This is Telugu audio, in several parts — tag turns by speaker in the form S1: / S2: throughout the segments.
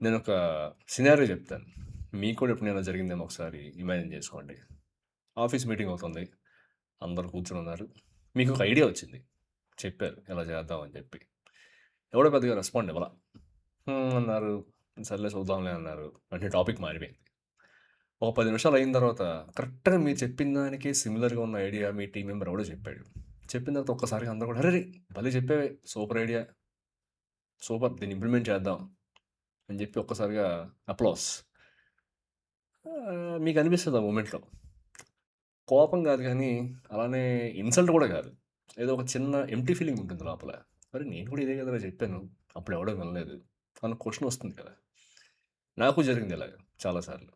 S1: నేనొక సినారియో చెప్తాను. మీకు కూడా ఎప్పుడైనా ఇలా జరిగిందేమో ఒకసారి ఇమాజిన్ చేసుకోండి. ఆఫీస్ మీటింగ్ అవుతుంది. అందరూ కూర్చొనున్నారు. మీకొక ఐడియా వచ్చింది. చెప్పారు ఇలా చేద్దాం అని చెప్పి. ఎవడో పెద్దగా రెస్పాండ్ ఇవ్వలా. అన్నారు. సర్లే చూద్దాంలే అన్నారు. వెంటనే టాపిక్ మారిపోయింది. ఒక 10 నిమిషాలు అయిన తర్వాత కరెక్ట్‌గా మీరు చెప్పిన దానికే సిమిలర్‌గా ఉన్న ఐడియా మీ టీమ్ మెంబర్ ఎవడో చెప్పాడు. చెప్పిన తర్వాత ఒక్కసారిగా అందరూ కూడా "అరెరె! భలే చెప్పావే! Super idea. సూపర్ దీన్ని ఇంప్లిమెంట్ చేద్దాం" అని చెప్పి ఒక్కసారిగా అప్లాస్. మీకనిపిస్తది ఆ మొమెంట్‌లో. కోపం గాదు గానీ, అలానే ఇన్సల్ట్ గూడా గాదు. ఏదో ఒక చిన్న ఎంప్టీ ఫీలింగ్ ఉంటుంది లోపల. అరె! నేను కూడా ఇదే గదరా జెప్పాను. అప్పుడెవడో వినలేదు అన్న క్వెషన్ ఒస్తుంది కదా! నాకు జరిగింది ఇలాగ చాలా సార్లు.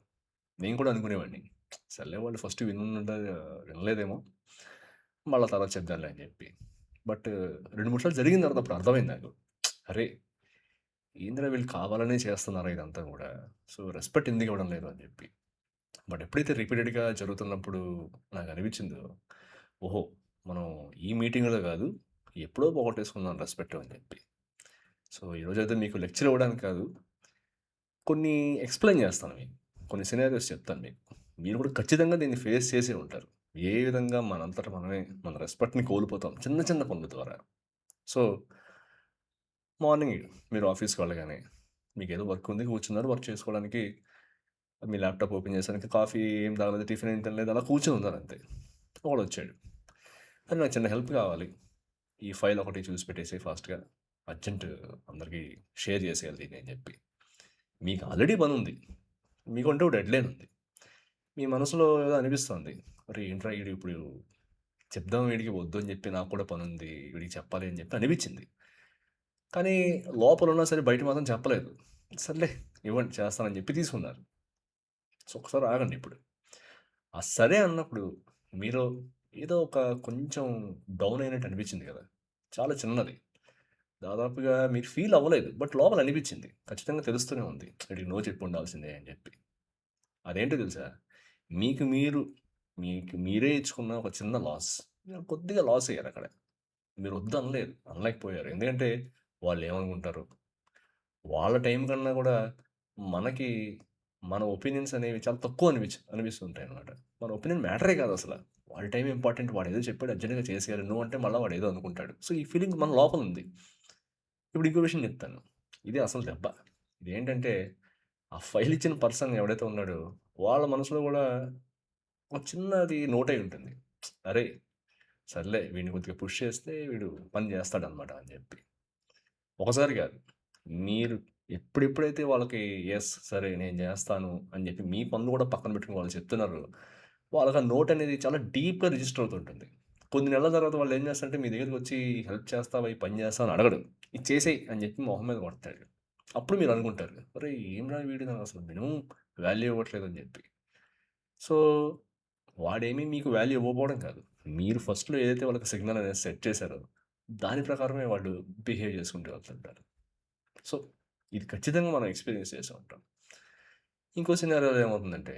S1: నేను కూడా అనుకునేవాడిని. సర్లే వాళ్ళు ఫస్ట్ వినలేదేమో. మళ్ళా తర్వాత చెప్దాంలే అని జెప్పి. బట్ 2, 3 సార్లు జరిగిన తర్వాత అప్పుడు అర్థమైంది నాకు. అరే! ఏందిరా వీళ్ళు కావాలనే చేస్తున్నారా ఇదంతా గూడా. సో, రెస్పెక్ట్ ఎందుకు ఇవ్వడం లేదు అని జెప్పి. బట్ ఎప్పుడైతే రిపీటెడ్‌గా జరుగుతున్నప్పుడు నాకనిపించిందో, ఓహో! మనం ఈ మీటింగ్‌లో గాదు, ఎప్పుడో పోగొట్టేసుకున్నాం రెస్పెక్ట్ అని జెప్పి. సో, ఈరోజైతే మీకు లెక్చర్ ఇవ్వడానికి కాదు, కొన్ని ఎక్స్‌ప్లెయిన్ జేస్తాను మీకు. కొన్ని సినారియోస్ చెప్తాను మీకు. మీరు కూడా ఖచ్చితంగా దీన్ని ఫేస్ చేసే ఉంటారు. ఏ విధంగా మనంతట మనమే మన రెస్పెక్ట్‌ని కోల్పోతాం చిన్న చిన్న పనుల ద్వారా. సో, మార్నింగ్ మీరు ఆఫీస్‌కి వెళ్ళగానే మీకేదో వర్క్ ఉంది కూర్చున్నారు. వర్క్ చేసుకోవడానికి మీ ల్యాప్‌టాప్ ఓపెన్ చేశారు. ఇంకా కాఫీ ఏం తాగలేదు, టిఫిన్ ఏం తినలేదు. అలా కూర్చొని ఉన్నారంతే. ఒకడొచ్చాడు. "అరే! నాకు చిన్న హెల్ప్ కావాలి. ఈ ఫైల్ ఒకటి చూసి పెట్టేసేయి ఫాస్ట్‌గా. అర్జెంట్ అందరికి షేర్ చేసేయాలి దీన్ని" అని చెప్పి. మీకు ఆల్రెడీ పనుంది. మీకంటూ ఒక డెడ్‌లైన్ ఉంది. మీ మనసులో ఏదో అనిపిస్తోంది. "అరే! ఏంట్రా ఈడు ఇప్పుడు చెప్దాం వీడికి వద్దు అని చెప్పి నాకు కూడా పనుంది. వీడికి చెప్పాలి" అని చెప్పి అనిపించింది. కానీ లోపలున్నా సరే బయట మాత్రం చెప్పలేదు. సర్లే ఇవ్వండి చేస్తానని చెప్పి తీసుకున్నారు. సో, ఒకసారి ఆగండి ఇప్పుడు. ఆ సరే అన్నప్పుడు మీలో ఏదో ఒక కొంచెం డౌన్ అయినట్టు అనిపించింది కదా! చాలా చిన్నది. దాదాపుగా మీరు ఫీల్ అవ్వలేదు. బట్ లోపల అనిపించింది. ఖచ్చితంగా తెలుస్తూనే ఉంది. ఈడికి నో చెప్పి ఉండాల్సిందే అని చెప్పి. అదేంటో తెలుసా? మీకు మీరు, మీకు మీరే ఇచ్చుకున్న ఒక చిన్న లాస్. మీరు కొద్దిగా లాస్ అయ్యారక్కడ. మీరు వద్దనలేదు. అనలేకపోయారు. ఎందుకంటే వాళ్ళేమనుకుంటారు? వాళ్ళ టైం కన్నా కూడా మనకి మన ఒపీనియన్స్ అనేవి చాలా తక్కువ అనిపిస్తుంటాయనమాట. మన ఒపీనియన్ మ్యాటరే కాదసల. వాడి టైం ఇంపార్టెంట్. వాడేదో చెప్పాడు అర్జెంట్‌గా చేసేయాలి. నువ్వు అంటే మళ్ళా వాడేదో అనుకుంటాడు. సో, ఈ ఫీలింగ్ మన లోపలుంది. ఇప్పుడు ఇంకో విషయం చెప్తాను. ఇదే అసలు దెబ్బ. ఇదేంటంటే, ఆ ఫైల్ ఇచ్చిన పర్సన్ ఎవడైతే ఉన్నాడో, వాళ్ళ మనసులో గూడా ఒక చిన్నది నోటయి ఉంటుంది. అరేయ్! సర్లే వీడిని కొద్దిగా పుష్ చేస్తే వీడు పని చేస్తాడనమాట అని జెప్పి. ఒకసారి గాదు. మీరు ఎప్పుడెప్పుడైతే వాళ్ళకి యెస్ సరే నేను జేస్తాను అని జెప్పి మీ పనులు గూడా పక్కన పెట్టుకొని వాళ్ళు చెప్తున్నారో, వాళ్ళకి ఆ నోట్ అనేది చాలా డీప్‌గా రిజిస్టర్ అవుతుంటుంది. కొన్ని నెలల తర్వాత వాళ్ళు ఏం చేస్తారంటే మీ దగ్గరికొచ్చి హెల్ప్ చేస్తావా? ఈ పని చేస్తావా? అని అడగడు. ఇది చేసేయి అని జెప్పి మొహం మీద కొడతాడు. అప్పుడు మీరు అనుకుంటారు. అరేయ్! ఏంట్రా వీడు నాకసలు మినిమమ్ వాల్యూ ఇవ్వట్లేదు అని జెప్పి. సో, వాడేమి మీకు వాల్యూ ఇవ్వకపోవడం కాదు. మీరు ఫస్ట్‌లో ఏదైతే వాళ్ళకి సిగ్నల్ అనేది సెట్ చేశారో, దాని ప్రకారమే వాళ్ళు బిహేవ్ చేసుకుంటూ వెళ్తుంటారు. సో, ఇది ఖచ్చితంగా మనం ఎక్స్‌పీరియన్స్ చేసే ఉంటాం. ఇంకో సినారియోలో ఏమవుతుందంటే,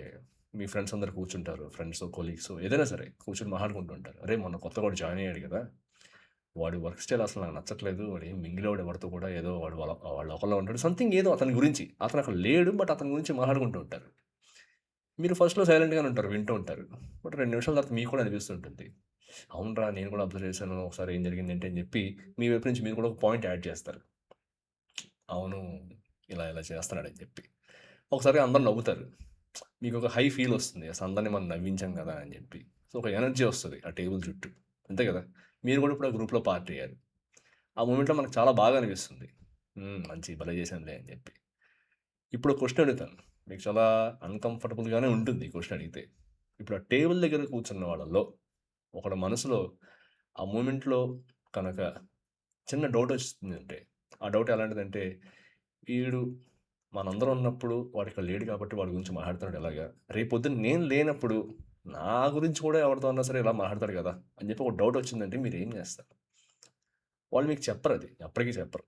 S1: మీ ఫ్రెండ్స్ అందరూ కూర్చుంటారు. ఫ్రెండ్సో, కొలీగ్సో ఏదైనా సరే కూర్చొని మాట్లాడుకుంటూ ఉంటారు. "అరేయ్! మొన్న కొత్తగా వాడు జాయిన్ అయ్యాడు గదా! వాడి వర్క్ స్టైల్ అసలు నాకు నచ్చట్లేదు. వాడేం మింగిల్ అవ్వడు ఎవరితో కూడా. ఏదో వాడు లోకల్‌లో ఉంటాడు." సంథింగ్ ఏదో అతని గురించి. అతను అక్కడ లేడు. బట్ అతని గురించి మాట్లాడుకుంటూ ఉంటారు. మీరు ఫస్ట్‌లో సైలెంట్‌గానే ఉంటారు. వింటూ ఉంటారు. బట్ 2 నిమిషాల తర్వాత మీకు కూడా అనిపిస్తుంటుంది. అవునురా! నేను కూడా అబ్జర్వ్ చేశాను. ఒకసారి ఏం జరిగిందేంటి అని చెప్పి, మీ వైపు నుంచి మీరు కూడా ఒక పాయింట్ యాడ్ చేస్తారు. అవును. ఇలా ఇలా చేస్తున్నాడని చెప్పి. ఒకసారిగా అందరూ నవ్వుతారు. మీకొక హై ఫీలొస్తుంది. అసలు అందరిని మనం నవ్వించాం గదా! అని జెప్పి. సో, ఒక ఎనర్జీ ఒస్తది ఆ టేబుల్ చుట్టూ. అంతే గదా! మీరు గూడా ఇప్పుడు ఆ గ్రూప్‌లో పార్ట్ అయ్యారు. ఆ మూమెంట్‌లో మనకు చాలా బాగా అనిపిస్తుంది. మంచి భలే చేశాంలే అని జెప్పి. ఇప్పుడు ఒక క్వెషన్ అడుగుతాను. మీకు చాలా అన్‌కంఫర్టబుల్‌గానే ఉంటుంది ఈ క్వెషన్ అడిగితే. ఇప్పుడు ఆ టేబుల్ దగ్గర కూర్చున్న వాళ్ళలో ఒకడి మనసులో ఆ మూమెంట్‌లో కనుక చిన్న డౌటొచ్చిందంటే, ఆ డౌట్ ఎలాంటిదంటే, ఈడు మనందరం ఉన్నప్పుడు వాడిక్కడ లేడు కాబట్టి వాడి గురించి మాట్లాడుతున్నాడు ఎలాగా? రేపొద్దున నేను లేనప్పుడు నా గురించి కూడా ఎవరితో అన్నా సరే ఇలా మాట్లాడతాడు గదా! అని చెప్పి ఒక డౌటొచ్చిందంటే మీరేం జేస్తారు? వాళ్ళు మీకు చెప్పరది. ఎప్పటికి చెప్పరు.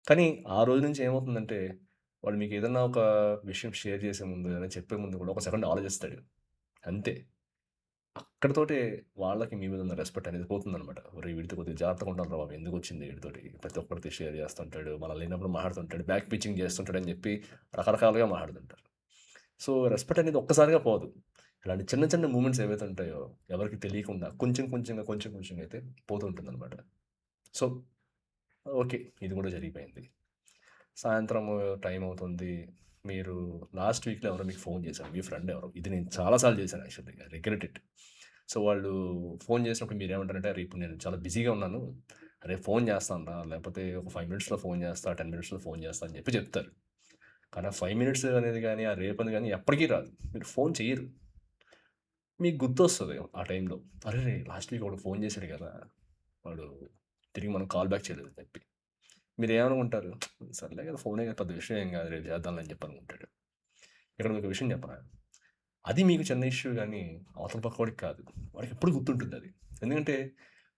S1: కానీ ఆ రోజు నుంచి ఏమవుతుందంటే, వాడు మీకేదన్నా ఒక విషయం షేర్ చేసే ముందు, ఏదైనా చెప్పే ముందు కూడా ఒక సెకండ్ ఆలోచిస్తాడు. అంతే. అక్కడితోటే వాళ్ళకి మీ మీద ఉన్న రెస్పెక్ట్ అనేది పోతుందనమాట. ఒరేయ్! వీడితో కొద్దిగా జాగ్రత్తగా ఉండాలిరా బాబు! ఎందుకొచ్చింది వీడితోటి ప్రతి ఒక్కరితో షేర్ చేస్తుంటాడు. మనం లేనప్పుడు మాట్లాడుతుంటాడు. బ్యాక్ పిచింగ్ చేస్తుంటాడని చెప్పి రకరకాలుగా మాట్లాడుతుంటారు. సో, రెస్పెక్ట్ అనేది ఒక్కసారిగా పోదు. ఇలాంటి చిన్న చిన్న మూవ్‌మెంట్స్ ఏవైతే ఉంటాయో ఎవరికీ తెలియకుండా కొంచెం కొంచెంగా, కొంచెం కొంచెంగా అయితే పోతూ ఉంటుందనమాట. So, okay. ఇది కూడా జరిగిపోయింది. సాయంత్రం టైం అవుతుంది. మీరు లాస్ట్ వీక్‌లో ఎవరో మీకు ఫోన్ చేశారు. మీ ఫ్రెండ్ ఎవరో. ఇది నేను చాలా సార్లు చేశాను actually. I regret it. So, వాళ్ళు ఫోన్ చేసినప్పుడు మీరేమంటారంటే, "అరే! ఇప్పుడు నేను చాలా బిజీగా ఉన్నాను. రేపు ఫోన్ చేస్తాను రా. లేకపోతే ఒక 5 మినిట్స్‌లో ఫోన్ చేస్తా, 10 మినిట్స్‌లో ఫోన్ చేస్తా" అని చెప్పి చెప్తారు. కానీ ఆ 5 మినిట్స్ అనేది గాని, ఆ రేపని గాని ఎప్పటికీ రాదు. మీరు ఫోన్ చెయ్యరు. మీకు గుర్తొస్తది ఆ టైంలో. అరెరే! లాస్ట్ వీక్ ఒకడు ఫోన్ చేశాడు కదా! వాడు తిరిగి మనకు కాల్ బ్యాక్ చేయలేదని చెప్పి. మీరేమనుకుంటారు? సర్లే కదా! ఫోనే కదా! పెద్ద విషయం ఏం కాదు. రేపు చేద్దాంలే అని చెప్పి అనుకుంటాడు. ఇక్కడ మీకో విషయం చెప్పనా? అది మీకు చిన్న ఇష్యూ గానీ, అవతల పక్కోడికి కాదు. వాడికెప్పుడు గుర్తుంటుందది. ఎందుకంటే,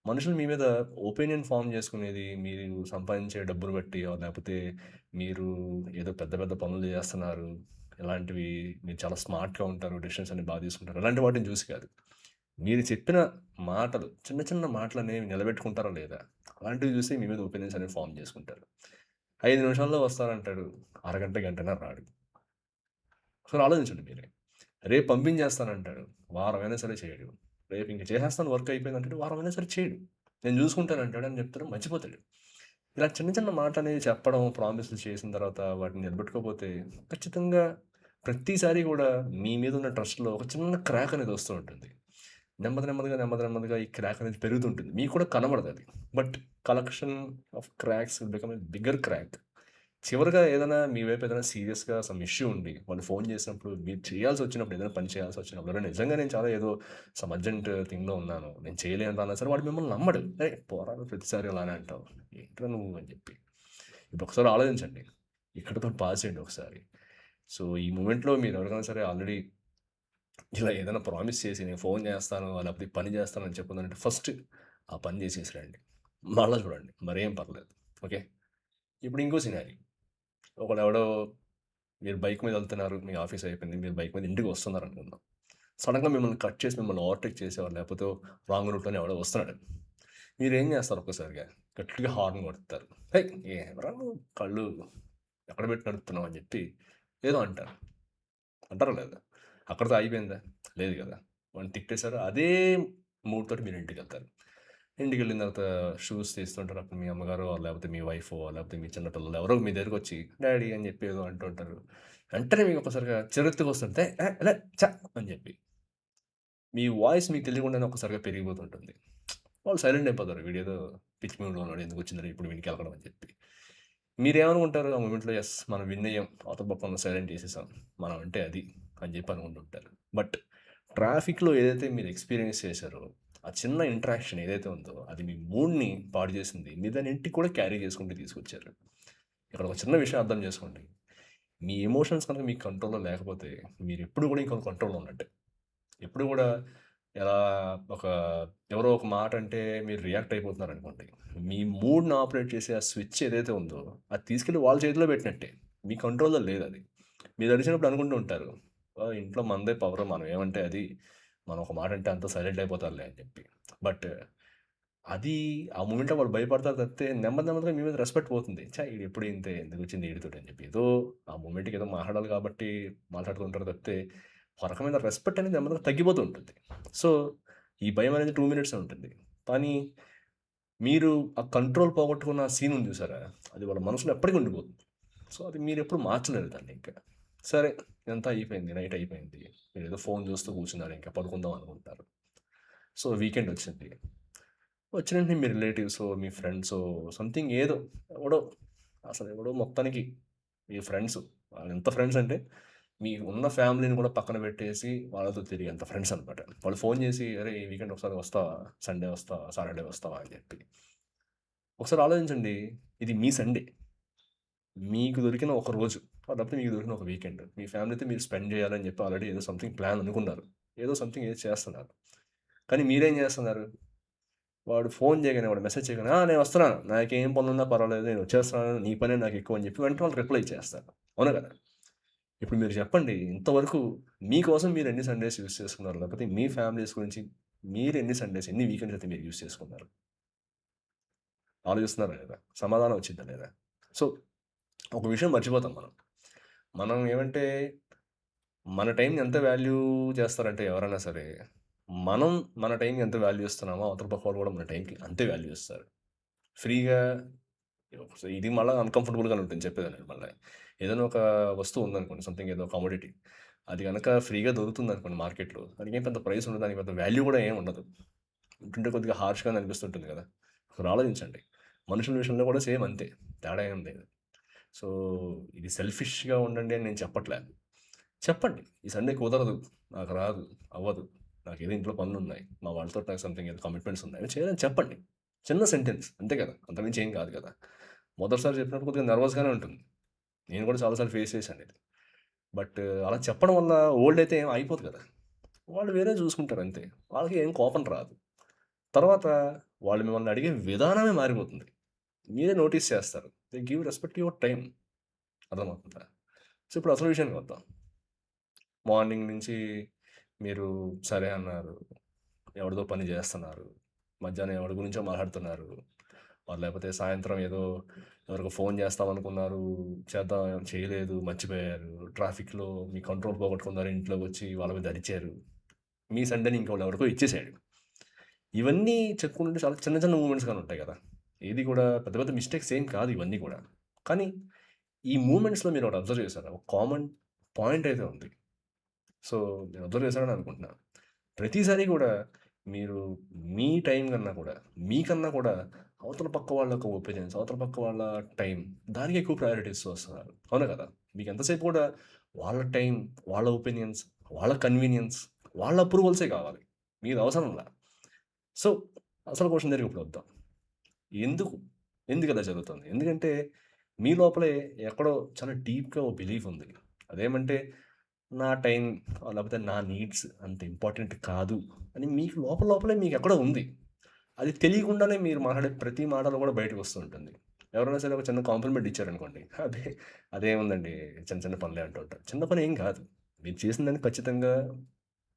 S1: మనుషులు మీ మీద ఒపీనియన్ ఫార్మ్ చేసుకునేది మీరు సంపాదించే డబ్బును బట్టియో, లేపోతే మీరు ఏదో పెద్ద పెద్ద పనులు చేస్తున్నారు. ఇలాంటివి మీరు చాలా స్మార్ట్‌గా ఉంటారు. డెసిషన్స్ అన్ని బా తీసుకుంటారు. అలాంటి వాటిని చూసి కాదు. మీరు చెప్పిన మాటలు, చిన్న చిన్న మాటలనేవి నిలబెట్టుకుంటారా లేదా? అలాంటివి చూసి మీ మీద ఒపీనియన్స్ అనేవి ఫార్మ్ చేసుకుంటారు. 5 నిమిషాల్లో వస్తానంటాడు. అరగంట, గంటన్నర రాడు. ఒకసారి ఆలోచించండి మీరే. రేపు పంపించేస్తానంటాడు. వారమైనా సరే చేయడు. రేపు ఇంక చేసేస్తాను వర్క్ అయిపోయిందంటాడు. వారమైనా సరే చేయడు. నేను చూసుకుంటానంటాడు అని చెప్తాడు. మర్చిపోతాడు. ఇలా చిన్న చిన్న మాటలనేవి చెప్పడం, ప్రామిస్‌లు చేసిన తర్వాత వాటిని నిలబెట్టుకోకపోతే ఖచ్చితంగా ప్రతిసారి కూడా మీ మీద ఉన్న ట్రస్ట్‌లో ఒక చిన్న క్రాక్ అనేది వస్తూ ఉంటుంది. నెమ్మదిగా ఈ క్రాక్ అనేది పెరుగుతుంటుంది. మీకు కూడా కనబడదది. But collection of cracks will become a bigger crack. చివరగా ఏదైనా మీ వైపు ఏదైనా సీరియస్‌గా సమ్ ఇష్యూ ఉండి, వాళ్ళు ఫోన్ చేసినప్పుడు మీరు చేయాల్సొచ్చినప్పుడు, ఏదైనా పని చేయాల్సొచ్చినప్పుడు, "అరె! నిజంగా నేను చాలా ఏదో సమ్ అర్జెంట్ థింగ్‌లో ఉన్నాను. నేను చేయలేనురా" అన్నా సరే వాడు మిమ్మల్ని నమ్మడు. "ఏయ్! పోరా నువ్వు ప్రతిసారి ఇలానే అంటావు. ఏంట్రా నువ్వు" అని చెప్పి. ఇప్పుడు ఒకసారి ఆలోచించండి. ఇక్కడితో పాజ్ చేయండి ఒకసారి. సో, ఈ మూమెంట్‌లో మీరు ఎవరికైనా సరే ఆల్రెడీ ఇలా ఏదైనా ప్రామిస్ చేసి నేను ఫోన్ చేస్తాను, లేకపోతే ఈ పని చేస్తాను అని చెప్పుందంటే ఫస్ట్ ఆ పని చేసేసి రండి. మళ్ళా చూడండి. మరేం పర్లేదు. ఓకే. ఇప్పుడు ఇంకో సినారియో. ఒకడెవడో మీరు బైక్ మీద వెళ్తున్నారు. మీ ఆఫీస్ అయిపోయింది. మీరు బైక్ మీద ఇంటికి వస్తున్నారనుకుందాం. సడెన్‌గా మిమ్మల్ని కట్ చేసి మిమ్మల్ని ఓవర్‌టేక్ చేసేవాడు లేకపోతే రాంగ్ రూట్‌లోనే ఎవడో వస్తున్నాడు. మీరేం చేస్తారు ఒక్కసారిగా? గట్టిగా హార్న్ కొడతారు. "హేయ్! ఏమిరా నువ్వు కళ్ళు ఎక్కడ పెట్టి నడుపుతున్నావు" అని చెప్పి ఏదో అంటారు. అంటారా లేదా? అక్కడితో ఆగిపోయిందా? లేదు కదా! వాడిని తిట్టేసారు. అదే మూడ్ తోటి మీరు ఇంటికెళ్తారు. ఇంటికెళ్ళిన తర్వాత షూస్ తీస్తుంటారు. అప్పుడు మీ అమ్మగారో, లేకపోతే మీ వైఫో, లేకపోతే మీ చిన్న పిల్లలు ఎవరో మీ దగ్గరకొచ్చి డాడీ అని చెప్పి ఏదో అంటుంటారు. వెంటనే మీకు ఒక్కసారిగా చిరెత్తుకొస్తుంటే ఎలే ఛ! అని చెప్పి మీ వాయిస్ మీకు తెలియకుండానే ఒక్కసారిగా పెరిగిపోతుంటుంది. వాళ్ళు సైలెంట్ అయిపోతారు. వీడేదో పిచ్చి మూడ్‌లో ఉన్నాడు. ఎందుకొచ్చిందిరా ఇప్పుడు వీడికి అలకడం అని చెప్పి. మీరేమనుకుంటారు ఆ మొమెంట్‌లో యెస్ మనం విన్ అయ్యాం. అవతల పక్కన సైలెంట్ చేసేసాం. మనం అంటే అది అని చెప్పి అనుకుంటుంటారు. బట్ ట్రాఫిక్‌లో ఏదైతే మీరు ఎక్స్‌పీరియన్స్ చేశారో, ఆ చిన్న ఇంటరాక్షన్ ఏదైతే ఉందో అది మీ మూడ్‌ని పాడు చేసింది. మీరు దాన్ని ఇంటికి కూడా క్యారీ చేసుకుంటూ తీసుకొచ్చారు. ఇక్కడ ఒక చిన్న విషయం అర్థం చేసుకోండి. మీ ఎమోషన్స్ కనుక మీ కంట్రోల్‌లో లేకపోతే మీరెప్పుడు కూడా ఇంకొక కంట్రోల్‌లో ఉన్నట్టే. ఎప్పుడు గూడా ఎలా ఒక ఎవరో ఒక మాట అంటే మీరు రియాక్ట్ అయిపోతున్నారనుకోండి. మీ మూడ్‌ని ఆపరేట్ చేసే ఆ స్విచ్ ఏదైతే ఉందో, అది తీసుకెళ్ళి వాళ్ళ చేతిలో పెట్టినట్టే. మీ కంట్రోల్‌లో లేదది. మీరు అరిచినప్పుడు అనుకుంటూ ఉంటారు. ఇంట్లో మనదే పవర్ మనం ఏమంటే అది. మనం ఒక మాట అంటే అంతా సైలెంట్ అయిపోతారులే అని చెప్పి. బట్ అది ఆ మూమెంట్‌లో వాళ్ళు భయపడతారు తప్పితే నెమ్మదిగా మీ మీద రెస్పెక్ట్ పోతుంది. ఈడెప్పుడు ఇంతే ఎందుకొచ్చింది ఈడితోటి అని చెప్పి. ఏదో ఆ మూమెంట్‌కి ఏదో మాట్లాడాలి కాబట్టి మాట్లాడుతుంటారు తప్పితే ఒక రకమైన రెస్పెక్ట్ అనేది నెమ్మదిగా తగ్గిపోతూ ఉంటుంది. సో, ఈ భయం అనేది 2 మినిట్సే ఉంటుంది. కానీ మీరు ఆ కంట్రోల్ పోగొట్టుకున్న సీన్ ఉంది చూసారా? అది వాళ్ళ మనసులో ఎప్పటికి ఉండిపోతుంది. సో, అది మీరెప్పుడు మార్చలేరు దాన్నింక. సరే ఇదంతా అయిపోయింది. నైట్ అయిపోయింది. మీరేదో ఫోన్ చూస్తూ కూర్చున్నారు. ఇంక పడుకుందాం అనుకుంటారు. సో, వీకెండ్ వచ్చింది. వచ్చిన వెంటనే మీ రిలేటివ్సో, మీ ఫ్రెండ్సో సంథింగ్ ఏదో ఎవడో అసలెవడో మొత్తానికి మీ ఫ్రెండ్స్ వాళ్ళెంత ఫ్రెండ్స్ అంటే, మీ ఉన్న ఫ్యామిలీని కూడా పక్కన పెట్టేసి వాళ్ళతో తిరిగేంత ఫ్రెండ్స్ అనమాట. వాళ్ళు ఫోన్ చేసి, "అరే! ఈ వీకెండ్ ఒకసారి వస్తావా? సండే వస్తావా? సాటర్‌డే వస్తావా?" అని చెప్పి. ఒకసారి ఆలోచించండి. ఇది మీ సండే. మీకు దొరికిన ఒక రోజు. లేకపోతే మీకు దొరికిన ఒక వీకెండ్. మీ ఫ్యామిలీతో మీరు స్పెండ్ చేయాలని చెప్పి ఆల్రెడీ ఏదో సంథింగ్ ప్లాన్ అనుకున్నారు. ఏదో సంథింగ్ ఏదో చేస్తున్నారు. కానీ మీరేం చేస్తున్నారు? వాడు ఫోన్ చేయగానే, వాడు మెసేజ్ చేయగానే, "ఆ! నేను వస్తున్నాను. నాకేం పనులున్నా పర్వాలేదు. నేను వచ్చేస్తున్నాను. నీ పనే నాకెక్కువ" అని చెప్పి వెంటనే వాళ్ళు రిప్లై ఇచ్చేస్తారు. అవునా కదా? ఇప్పుడు మీరు చెప్పండి, ఇంతవరకు మీకోసం మీరు ఎన్ని సండేస్ యూజ్ చేసుకున్నారు? లేకపోతే మీ ఫ్యామిలీస్ గురించి మీరు ఎన్ని సండేస్, ఎన్ని వీకెండ్స్ అయితే మీరు యూజ్ చేసుకున్నారు? ఆలోచిస్తున్నారా లేదా? సమాధానం వచ్చిద్దా లేదా? సో, ఒక విషయం మర్చిపోతాం మనం. మనం ఏమంటే, మన టైంని ఎంత వాల్యూ చేస్తారంటే ఎవరైనా సరే, మనం మన టైంకి ఎంత వాల్యూ ఇస్తున్నామో, అవతల పక్క వాళ్ళు కూడా మన టైంకి అంతే వాల్యూ ఇస్తారు. ఫ్రీగా ఇది మళ్ళా అన్‌కంఫర్టబుల్‌గానే ఉంటుంది చెప్పేది నేను మళ్ళా. ఏదైనా ఒక వస్తువు ఉందనుకోండి, సంథింగ్ ఏదో కమోడిటీ. అది గనక ఫ్రీగా దొరుకుతుందనుకోండి మార్కెట్‌లో, దానికేం పెద్ద ప్రైస్ ఉండదు. దానికి పెద్ద వాల్యూ కూడా ఏమి ఉండదు. వింటుంటే కొద్దిగా హార్ష్‌గానే అనిపిస్తుంటుంది కదా! ఒకసారి ఆలోచించండి. మనుషుల విషయంలో కూడా సేమ్ అంతే. తేడా ఏం లేదు. సో, ఇది సెల్ఫిష్‌గా ఉండండి అని నేను చెప్పట్లే. చెప్పండి. ఈ సండే కుదరదు. నాకు రాదు. అవ్వదు. నాకేదో ఇంట్లో పనులున్నాయి. మా వాళ్ళతోటి నాకు సంథింగ్ ఏదో కమిట్మెంట్స్ ఉన్నాయి. అవి చేయాలని చెప్పండి. చిన్న సెంటెన్స్ అంతే కదా! అంతకుమించి ఏం కాదు కదా! మొదటిసారి చెప్పినప్పుడు కొద్దిగా నర్వస్‌గానే ఉంటుంది. నేను కూడా చాలా సార్లు ఫేస్ చేశాను ఇది. బట్ అలా చెప్పడం వల్ల ఓల్డ్ అయితే ఏం అయిపోదు కదా! వాళ్ళు వేరే చూసుకుంటారు అంతే. వాళ్ళకి ఏం కోపం రాదు. తర్వాత వాళ్ళు మిమ్మల్ని అడిగే విధానమే మారిపోతుంది. మీరే నోటీస్ చేస్తారు. They give respect your time. అర్థమవుతుందా? సో, ఇప్పుడు అసలు విషయానికి వద్దాం. మార్నింగ్ నుంచి మీరు సరే అన్నారు. ఎవరిదో పని జేస్తున్నారు. మధ్యాహ్నం ఎవడి గురించో మాట్లాడుతున్నారు. లేపోతే సాయంత్రం ఏదో ఎవరికో ఫోన్ జేస్తామనుకున్నారు. చేద్దాం చేయలేదు. మర్చిపోయారు. ట్రాఫిక్‌లో మీ కంట్రోల్ పోగొట్టుకున్నారు. ఇంట్లోకొచ్చి వాళ్ళ మీద అరిచారు. మీ సండేని ఇంకోళ్ళెవరికో ఇచ్చేసాడు. ఇవన్నీ చెప్పుకుంటుంటే చాలా చిన్న చిన్న మూవ్‌మెంట్స్‌గానే ఉంటాయి గదా! ఏది కూడా పెద్ద పెద్ద మిస్టేక్స్ ఏం కాదు ఇవన్నీ గూడా. కానీ ఈ మూవ్‌మెంట్స్‌లో మీరొకటి అబ్జర్వ్ చేశారా? ఒక కామన్ పాయింట్ అయితే ఉంది. సో, నేను అబ్జర్వ్ చేశానని అనుకుంటున్నా. ప్రతిసారి గూడా మీరు మీ టైం కన్నా కూడా, మీకన్నా కూడా అవతల పక్క వాళ్ళ యొక్క ఒపీనియన్స్, అవతల పక్క వాళ్ళ టైం దానికి ఎక్కువ ప్రయారిటీ ఇస్తూ వస్తున్నారు. అవునా కదా? మీకెంతసేపు కూడా వాళ్ళ టైం, వాళ్ళ ఒపీనియన్స్, వాళ్ళ కన్వీనియన్స్, వాళ్ళ అప్రూవల్సే కావాలి. మీది అవసరంలా. సో, అసలు క్వెషన్ దగ్గరికి ఇప్పుడు వద్దాం. ఎందుకు? ఎందుకలా జరుగుతుంది? ఎందుకంటే మీ లోపలే ఎక్కడో చాలా డీప్‌గా ఓ బిలీఫ్ ఉంది. అదేమంటే నా టైం లేకపోతే నా నీడ్స్ అంత ఇంపార్టెంట్ కాదు అని మీకు లోపల లోపలే మీకెక్కడో ఉంది. అది తెలియకుండానే మీరు మాట్లాడే ప్రతి మాటలో కూడా బయటకొస్తూ ఉంటుంది. ఎవరైనా సరే ఒక చిన్న కాంప్లిమెంట్ ఇచ్చారనుకోండి. అదేముందండి చిన్న చిన్న పనులే అంటూ ఉంటారు. చిన్న పని ఏం కాదు. మీరు చేసిన దాన్ని ఖచ్చితంగా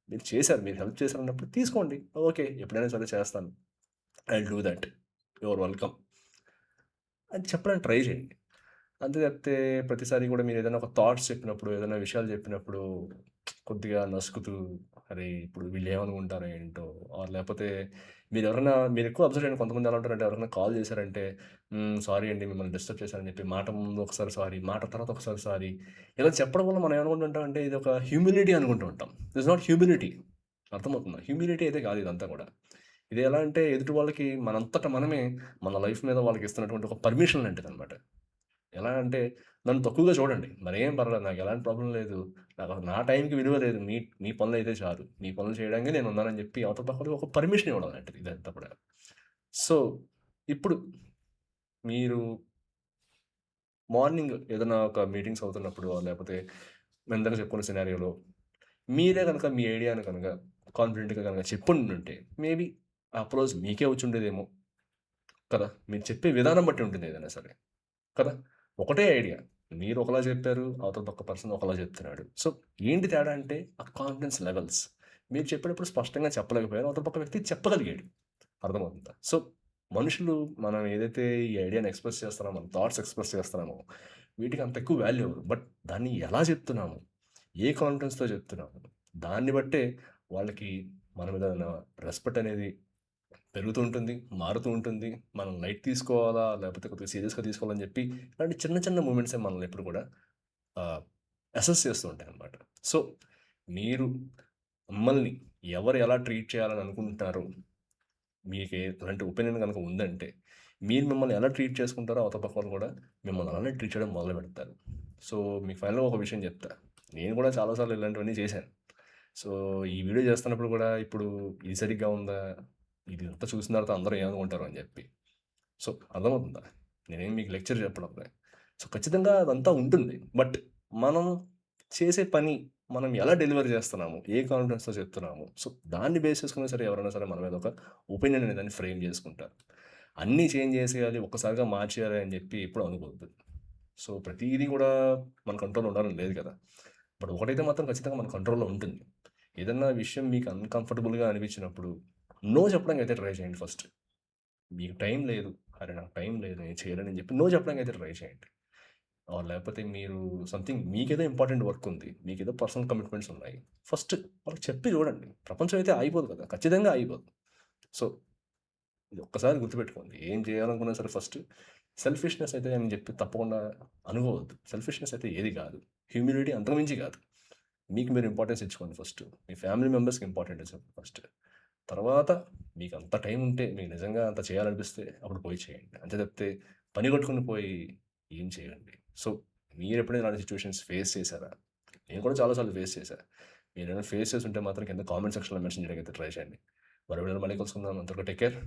S1: మీరు చేశారు. మీరు హెల్ప్ చేశారన్నప్పుడు తీసుకోండి. ఓకే. ఎప్పుడైనా సరే చేస్తాను. I will do that. You are welcome అని చెప్పడానికి ట్రై చేయండి. అంతే తప్పితే ప్రతిసారి కూడా మీరేదైనా ఒక థాట్స్ చెప్పినప్పుడు, ఏదైనా విషయాలు చెప్పినప్పుడు కొద్దిగా నసుకుతూ, అరే! ఇప్పుడు వీళ్ళేమనుకుంటారో ఏంటో, లేపోతే మీరెక్కువ అబ్జర్వ్ చేయండి. కొంతమంది ఎలా ఉంటారంటే ఎవరైనా కాల్ చేశారంటే, సారీ అండి మిమ్మల్ని డిస్టర్బ్ చేశానని చెప్పి మాట ముందు ఒకసారి సారీ, మాట తర్వాత ఒకసారి సారీ. ఇలా చెప్పడం వల్ల మనం ఏమనుకుంటుంటామంటే ఇదొక హ్యూమిలిటీ అనుకుంటూ ఉంటాం. It's not humility. అర్థమవుతుందా? హ్యూమిలిటీ అయితే కాదు ఇదంతా కూడా. ఇది ఎలా అంటే ఎదుటి వాళ్ళకి మనంతట మనమే మన లైఫ్ మీద వాళ్ళకిస్తున్నటువంటి ఒక పర్మిషన్ లాంటిదనమాట. ఎలా అంటే నన్ను తక్కువగా చూడండి. మరేం పర్లేదు. నాకెలాంటి ప్రాబ్లమ్ లేదు. నా టైంకి విలువ లేదు. మీ మీ పనులైతే చాలు. మీ పనులు చేయడానికి నేనున్నానని జెప్పి అవతల పక్కలకి ఒక పర్మిషన్ ఇవ్వడం లాంటిది ఇదంతా కూడా. సో, ఇప్పుడు మీరు మార్నింగ్ ఏదైనా ఒక మీటింగ్స్ అవుతున్నప్పుడు లేపోతే మేము ఇందాక చెప్పుకున్న సినారియోలో మీరే గనక మీ ఐడియాని గనక కాన్ఫిడెంట్‌గా గనక చెప్పుండుంటే మేబీ ఆ అప్రోచ్ మీకే వచ్చుండేదేమో కదా! మీరు చెప్పే విధానం బట్టి ఉంటుంది ఏదైనా సరే. కదా! ఒకటే ఐడియా. మీరు ఒకలా చెప్పారు. అవతల పక్క పర్సన్ ఒకలా చెప్తున్నాడు. సో, ఏంటి తేడా అంటే ఆ కాన్ఫిడెన్స్ లెవెల్స్. మీరు చెప్పేటప్పుడు స్పష్టంగా చెప్పలేకపోయారు. అవతల పక్క వ్యక్తి చెప్పగలిగాడు. అర్థమవుతుందా? సో, మనుషులు మనం ఏదైతే ఈ ఐడియాని ఎక్స్‌ప్రెస్ చేస్తున్నామో, మన థాట్స్ ఎక్స్‌ప్రెస్ చేస్తున్నామో, వీటికి అంత ఎక్కువ వాల్యూ ఇవ్వరు. బట్ దాన్ని ఎలా చెప్తున్నాము? ఏ కాన్ఫిడెన్స్‌తో చెప్తున్నాము? దాన్ని బట్టే వాళ్ళకి మన మీద ఉన్న రెస్పెక్ట్ అనేది పెరుగుతూ ఉంటుంది. మారుతూ ఉంటుంది. మనం లైట్ తీసుకోవాలా? లేకపోతే కొద్దిగా సీరియస్‌గా తీసుకోవాలని చెప్పి ఇలాంటి చిన్న చిన్న మూవ్‌మెంట్సే మనల్ని ఎప్పుడు కూడా ఆహ్, అసెస్ చేస్తూ ఉంటాయన్నమాట. సో, మీరు మిమ్మల్ని ఎవరు ఎలా ట్రీట్ చేయాలని అనుకుంటున్నారో, ఎలాంటి ఒపీనియన్ గనుక ఉందంటే, మీరు మిమ్మల్ని ఎలా ట్రీట్ చేసుకుంటారో అవతల పక్క వాళ్ళు కూడా మిమ్మల్ని అలానే ట్రీట్ చేయడం మొదలుపెడతారు. సో, మీకు ఫైనల్‌గా ఒక విషయం చెప్తా. నేను కూడా చాలా సార్లు ఇలాంటివన్నీ చేశాను. సో, ఈ వీడియో చేస్తున్నప్పుడు కూడా ఇప్పుడు ఇది సరిగ్గా ఉందా? ఇదంతా చూసిన తర్వాత అందరూ ఏమనుకుంటారో అని చెప్పి. సో, అర్థమవుతుందా? నేనేం మీకు లెక్చర్ చెప్పడంలే. సో, ఖచ్చితంగా అదంతా ఉంటుంది. బట్ మనం చేసే పని మనం ఎలా డెలివర్ చేస్తున్నాము? ఏ కాన్ఫిడెన్స్‌తో చెప్తున్నాము? సో, దాన్ని బేస్ చేసుకొని సరే ఎవరైనా సరే మన మీద ఒక ఒపీనియన్ అనేదాన్ని ఫ్రేమ్ చేసుకుంటారు. అన్నీ చేంజ్ చేసేయాలి, ఒక్కసారిగా మార్చేయాలి అని చెప్పి ఎప్పుడు అనుకోవద్దు. సో, ప్రతీది కూడా మన కంట్రోల్‌లో ఉండాలని లేదు కదా! బట్ ఒకటైతే మాత్రం ఖచ్చితంగా మన కంట్రోల్‌లో ఉంటుంది. ఏదన్నా విషయం మీకు అన్‌కంఫర్టబుల్‌గా అనిపించినప్పుడు, నో చెప్పడానికి అయితే ట్రై చేయండి ఫస్ట్. మీకు టైం లేదు. అరే! నాకు టైం లేదు. నేను చేయలేనని చెప్పి నో చెప్పడానికి అయితే ట్రై చేయండి. లేకపోతే మీరు సంథింగ్ మీకేదో ఇంపార్టెంట్ వర్క్ ఉంది. మీకేదో పర్సనల్ కమిట్మెంట్స్ ఉన్నాయి. ఫస్ట్ వాళ్ళకి చెప్పి చూడండి. ప్రపంచం అయితే ఆగిపోదు కదా! ఖచ్చితంగా ఆగిపోదు. సో, ఇది ఒక్కసారి గుర్తుపెట్టుకోండి. ఏం చేయాలనుకున్నా సరే ఫస్ట్ సెల్ఫిష్‌నెస్ అయితే అని చెప్పి తప్పకుండా అనుకోవద్దు. సెల్ఫిష్‌నెస్ అయితే ఏది కాదు. హ్యూమిలిటీ అంతకుమించి కాదు. మీకు మీరు ఇంపార్టెన్స్ ఇచ్చుకోండి ఫస్ట్. మీ ఫ్యామిలీ మెంబర్స్‌కి ఇంపార్టెంట్ ఇచ్చుకోండి ఫస్ట్. తర్వాత మీకు అంత టైం ఉంటే, మీకు నిజంగా అంత చేయాలనిపిస్తే అప్పుడు పోయి చేయండి. అంతే తప్పితే పని కొట్టుకొని పోయి ఏం చేయండి. సో, మీరెప్పుడైనా ఇలాంటి సిట్యుయేషన్స్ ఫేస్ చేసారా? నేను కూడా చాలా సార్లు ఫేస్ చేశా. మీరేమైనా ఫేస్ చేసుంటే మాత్రం కింద కామెంట్ సెక్షన్‌లో మెన్షన్ చేయడానికైతే ట్రై చేయండి. మరో వీడియోలో మళ్ళీ కలుసుకుందాం. అంతవరకు టేక్ కేర్.